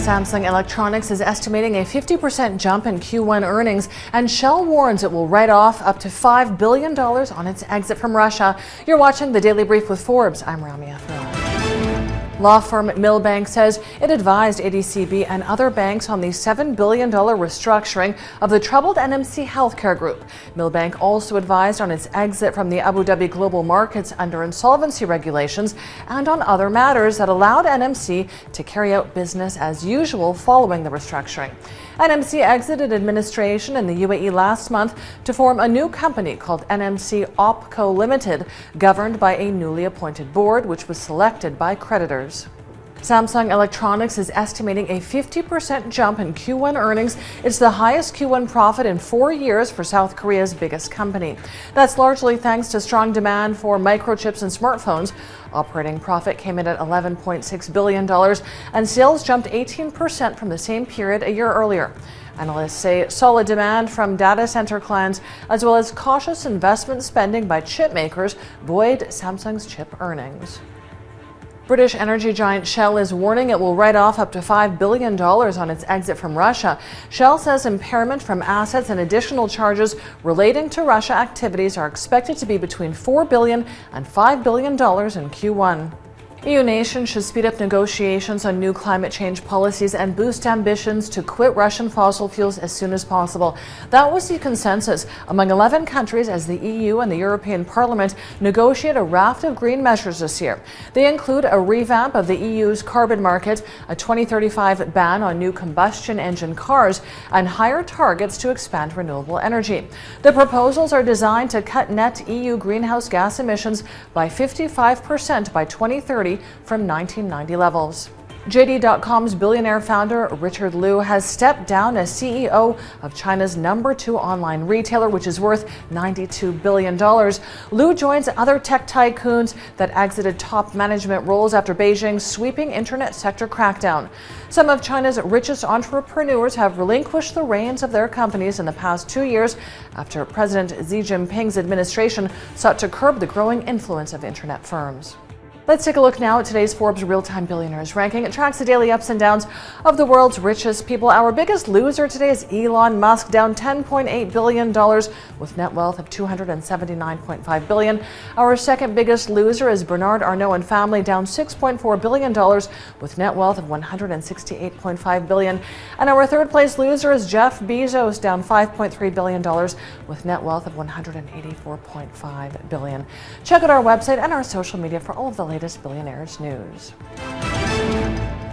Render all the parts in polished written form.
Samsung Electronics is estimating a 50% jump in Q1 earnings, and Shell warns it will write off up to $5 billion on its exit from Russia. You're watching the Daily Brief with Forbes. I'm Ramia Faraj. Law firm Milbank says it advised ADCB and other banks on the $7 billion restructuring of the troubled NMC Healthcare Group. Milbank also advised on its exit from the Abu Dhabi global markets under insolvency regulations and on other matters that allowed NMC to carry out business as usual following the restructuring. NMC exited administration in the UAE last month to form a new company called NMC OpCo Limited, governed by a newly appointed board, which was selected by creditors. Samsung Electronics is estimating a 50% jump in Q1 earnings. It's the highest Q1 profit in 4 years for South Korea's biggest company. That's largely thanks to strong demand for microchips and smartphones. Operating profit came in at $11.6 billion, and sales jumped 18% from the same period a year earlier. Analysts say solid demand from data center clients, as well as cautious investment spending by chip makers, buoyed Samsung's chip earnings. British energy giant Shell is warning it will write off up to $5 billion on its exit from Russia. Shell says impairment from assets and additional charges relating to Russia activities are expected to be between $4 billion and $5 billion in Q1. EU nations should speed up negotiations on new climate change policies and boost ambitions to quit Russian fossil fuels as soon as possible. That was the consensus among 11 countries as the EU and the European Parliament negotiate a raft of green measures this year. They include a revamp of the EU's carbon market, a 2035 ban on new combustion engine cars, and higher targets to expand renewable energy. The proposals are designed to cut net EU greenhouse gas emissions by 55% by 2030 from 1990 levels. JD.com's billionaire founder Richard Liu has stepped down as CEO of China's #2 online retailer, which is worth $92 billion. Liu joins other tech tycoons that exited top management roles after Beijing's sweeping internet sector crackdown. Some of China's richest entrepreneurs have relinquished the reins of their companies in the past 2 years after President Xi Jinping's administration sought to curb the growing influence of internet firms. Let's take a look now at today's Forbes Real-Time Billionaires ranking. It tracks the daily ups and downs of the world's richest people. Our biggest loser today is Elon Musk, down $10.8 billion with net wealth of $279.5 billion. Our second biggest loser is Bernard Arnault and family, down $6.4 billion with net wealth of $168.5 billion. And our third place loser is Jeff Bezos, down $5.3 billion with net wealth of $184.5 billion. Check out our website and our social media for all of the latest billionaires news.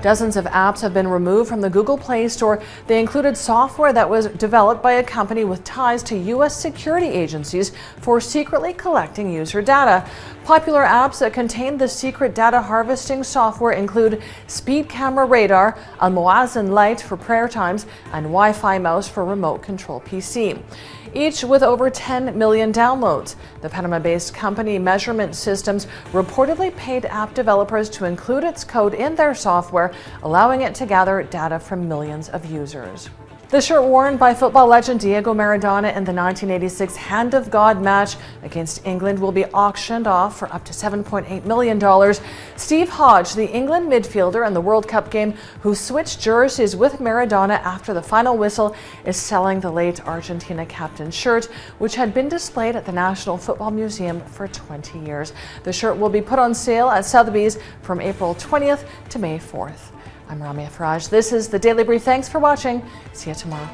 Dozens of apps have been removed from the Google Play Store. They included software that was developed by a company with ties to U.S. security agencies for secretly collecting user data. Popular apps that contain the secret data harvesting software include Speed Camera Radar, Al Muazzin Lite for prayer times, and Wi-Fi Mouse for remote control PC, each with over 10 million downloads. The Panama-based company Measurement Systems reportedly paid app developers to include its code in their software, allowing it to gather data from millions of users. The shirt worn by football legend Diego Maradona in the 1986 Hand of God match against England will be auctioned off for up to $7.8 million. Steve Hodge, the England midfielder in the World Cup game who switched jerseys with Maradona after the final whistle, is selling the late Argentina captain's shirt, which had been displayed at the National Football Museum for 20 years. The shirt will be put on sale at Sotheby's from April 20th to May 4th. I'm Ramia Faraj. This is the Daily Brief. Thanks for watching. See you tomorrow.